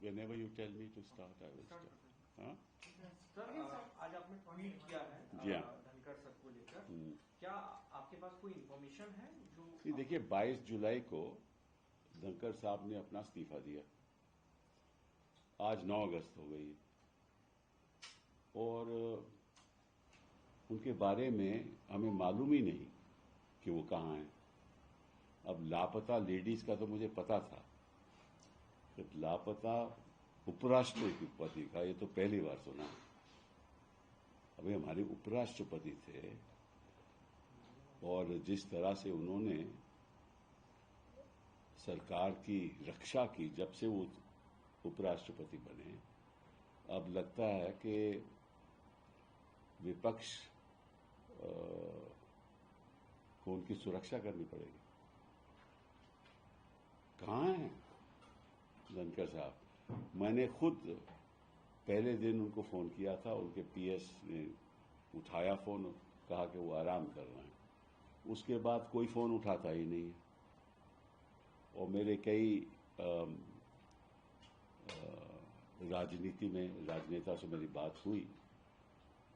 whenever you tell me to start, I will start. हाँ? Sir, आज आपने tweet किया है धनखड़ सर को लेकर, क्या आपके पास कोई इंफॉर्मेशन है जो? देखिए, 22 जुलाई को धनखड़ साहब ने अपना इस्तीफा दिया। आज 9 अगस्त हो गई और उनके बारे में हमें मालूम ही नहीं कि वो कहाँ हैं। अब लापता लेडीज का तो मुझे पता था, तो लापता उपराष्ट्रपति का ये तो पहली बार सुना। अभी हमारे उपराष्ट्रपति थे और जिस तरह से उन्होंने सरकार की रक्षा की जब से वो उपराष्ट्रपति बने, अब लगता है कि विपक्ष को उनकी सुरक्षा करनी पड़ेगी। कहाँ हैं धनखड़ साहब? मैंने खुद पहले दिन उनको फोन किया था, उनके पीएस ने उठाया फोन, कहा कि वो आराम कर रहे हैं। उसके बाद कोई फोन उठाता ही नहीं है। और मेरे कई राजनीति में राजनेता से मेरी बात हुई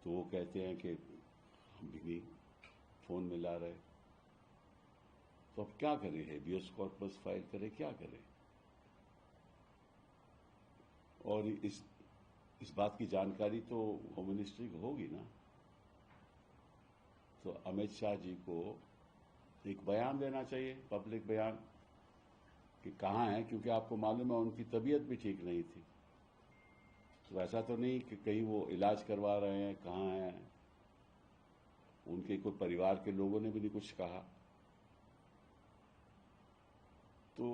तो वो कहते हैं कि हम भी नहीं फोन मिला रहे। तो अब क्या करें? हेबियस कॉर्पस फाइल करें, क्या करें? और इस बात की जानकारी तो होम मिनिस्ट्री को होगी ना। तो अमित शाह जी को एक बयान देना चाहिए, पब्लिक बयान, कि कहाँ हैं, क्योंकि आपको मालूम है उनकी तबीयत भी ठीक नहीं थी। तो ऐसा तो नहीं कि कहीं वो इलाज करवा रहे हैं, कहाँ हैं। उनके कोई परिवार के लोगों ने भी नहीं कुछ कहा। तो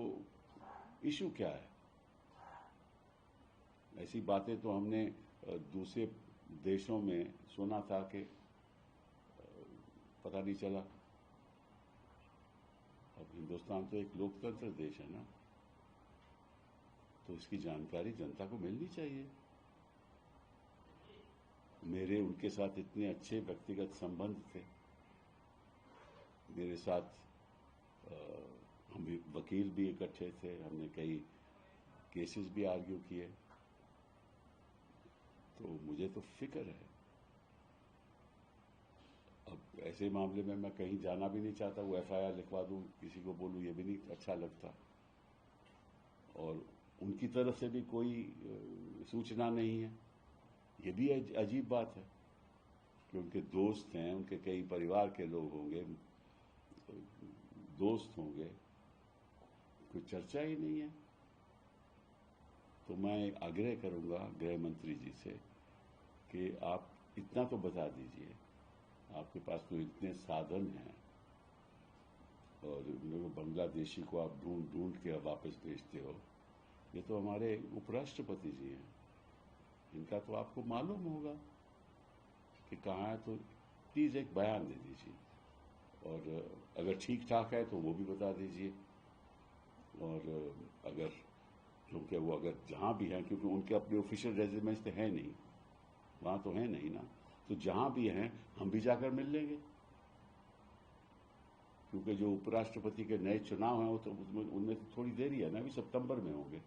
इशू क्या है? ऐसी बातें तो हमने दूसरे देशों में सुना था कि पता नहीं चला। अब हिंदुस्तान तो एक लोकतंत्र देश है ना, तो इसकी जानकारी जनता को मिलनी चाहिए। मेरे उनके साथ इतने अच्छे व्यक्तिगत संबंध थे। मेरे साथ हम भी वकील भी इकट्ठे थे, हमने कई केसेस भी आर्ग्यू किए। तो मुझे तो फिक्र है। अब ऐसे मामले में मैं कहीं जाना भी नहीं चाहता। वो एफआईआर लिखवा दूं, किसी को बोलूं, ये भी नहीं अच्छा लगता। और उनकी तरफ से भी कोई सूचना नहीं है। ये भी अजीब बात है कि उनके दोस्त हैं, उनके कई परिवार के लोग होंगे, दोस्त होंगे, कोई चर्चा ही नहीं है। तो मैं आग्रह करूंगा गृह मंत्री जी से कि आप इतना तो बता दीजिए, आपके पास तो इतने साधन हैं और बांग्लादेशी को आप ढूंढ ढूंढ के वापस भेजते हो। ये तो हमारे उपराष्ट्रपति जी हैं, इनका तो आपको मालूम होगा कि कहाँ है। तो प्लीज एक बयान दे दीजिए और अगर ठीक ठाक है तो वो भी बता दीजिए। और अगर, क्योंकि वो अगर जहां भी हैं, क्योंकि उनके अपने ऑफिशियल रेजिडेंस तो है नहीं, वहां तो है नहीं ना, तो जहां भी हैं हम भी जाकर मिल लेंगे। क्योंकि जो उपराष्ट्रपति के नए चुनाव हैं वो तो उनमें तो थोड़ी देरी है ना, अभी सितंबर में होंगे।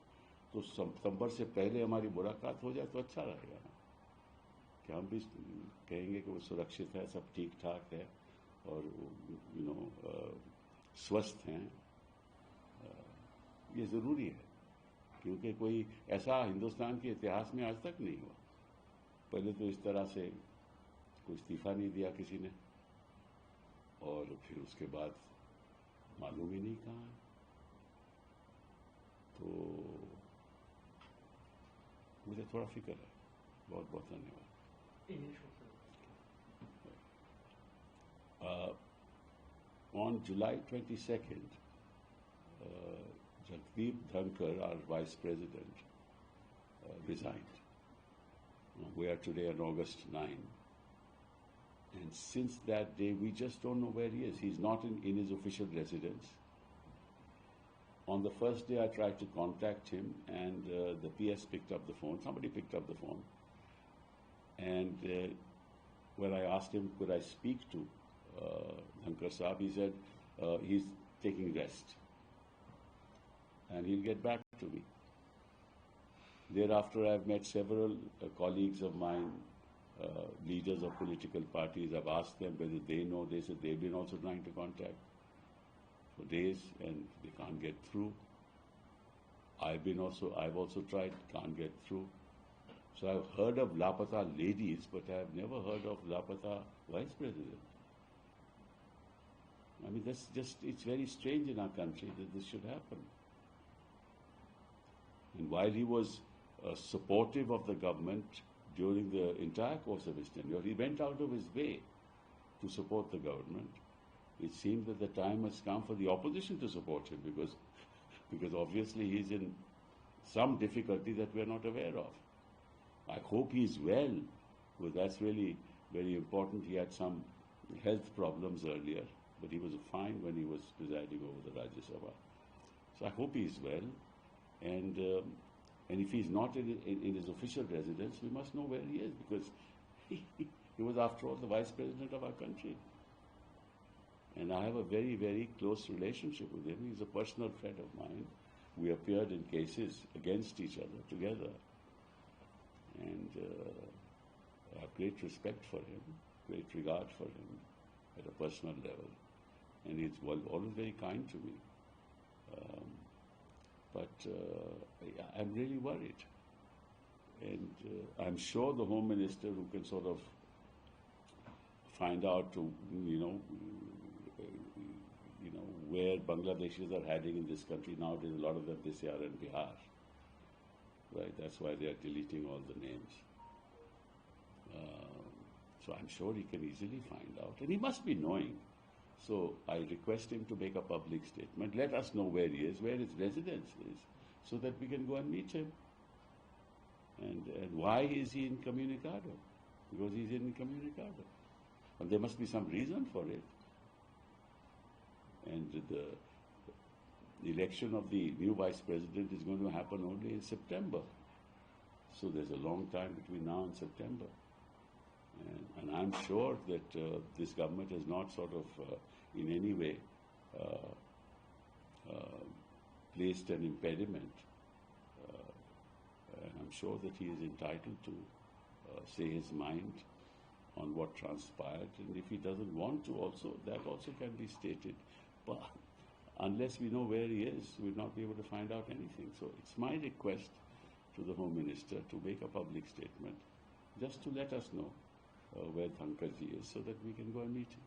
तो सितंबर से पहले हमारी मुलाकात हो जाए तो अच्छा रहेगा ना, कि हम भी कहेंगे कि वो सुरक्षित है, सब ठीक ठाक है और स्वस्थ हैं। ये जरूरी है, क्योंकि कोई ऐसा हिंदुस्तान के इतिहास में आज तक नहीं हुआ। पहले तो इस तरह से कोई इस्तीफा नहीं दिया किसी ने, और फिर उसके बाद मालूम ही नहीं कहाँ है। तो मुझे थोड़ा फिक्र है। बहुत बहुत धन्यवाद। On July 22nd, Jagdeep Dhankar, our vice president, resigned. We are today on August 9. And since that day, we just don't know where he is. He's not in his official residence. On the first day, I tried to contact him, and the PS picked up the phone. Somebody picked up the phone. And when I asked him, could I speak to Dhankar Saab, he said he's taking rest and he'll get back to me. Thereafter, I've met several colleagues of mine, leaders of political parties. I've asked them whether they know. They said they've been also trying to contact for days and they can't get through. I've also tried, can't get through. So I've heard of Lapata ladies, but I've never heard of Lapata vice president. I mean, it's very strange in our country that this should happen. And while he was supportive of the government during the entire course of his tenure, he went out of his way to support the government. It seems that the time has come for the opposition to support him because obviously he's in some difficulty that we're not aware of. I hope he's well, because that's really very important. He had some health problems earlier, but he was fine when he was presiding over the Rajya Sabha. So I hope he's well. And if he's not in his official residence, we must know where he is, because he was, after all, the vice president of our country. And I have a very, very close relationship with him. He's a personal friend of mine. We appeared in cases against each other together. And I have great respect for him, great regard for him at a personal level. And he's always very kind to me. But I'm really worried. And I'm sure the Home Minister, who can sort of find out where Bangladeshis are hiding in this country nowadays, a lot of them, they say, are in Bihar. Right? That's why they are deleting all the names. So I'm sure he can easily find out. And he must be knowing. So I request him to make a public statement. Let us know where he is, where his residence is, so that we can go and meet him. And why is he incommunicado? Because he's incommunicado. And there must be some reason for it. And the election of the new vice president is going to happen only in September. So there's a long time between now and September. And I'm sure that this government has not sort of in any way placed an impediment. And I'm sure that he is entitled to say his mind on what transpired. And if he doesn't want to also, that also can be stated. But unless we know where he is, we'll not be able to find out anything. So it's my request to the Home Minister to make a public statement, just to let us know where Thankarji is, so that we can go and meet him.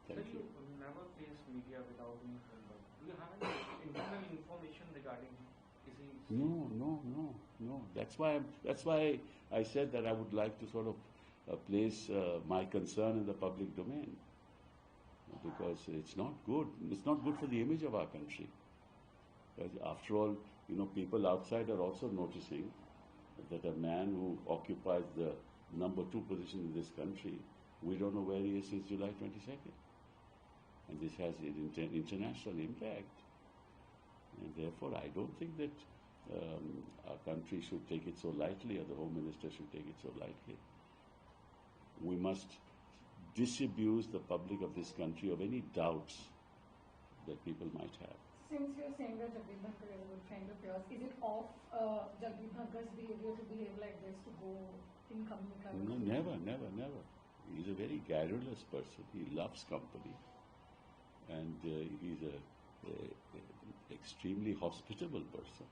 Thank you. You never face media without being held up. Do you have any internal information regarding him? Is he... No. That's why I said that I would like to sort of place my concern in the public domain, because it's not good. It's not good for the image of our country. Because after all, people outside are also noticing that a man who occupies the number 2 position in this country, we don't know where he is since July 22nd. And this has an international impact. And therefore, I don't think that our country should take it so lightly, or the Home Minister should take it so lightly. We must disabuse the public of this country of any doubts that people might have. Since you're saying that Jagdeep Dhankhar is a good friend of yours, is it off Jagdeep Dhankhar's behavior to behave like this, to go incommunicado? No, never. He's a very garrulous person. He loves company. And he's an extremely hospitable person.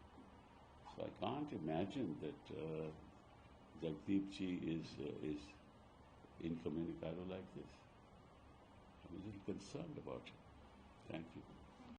So I can't imagine that Jagdeep ji is incommunicado like this. I'm a little concerned about it. Thank you.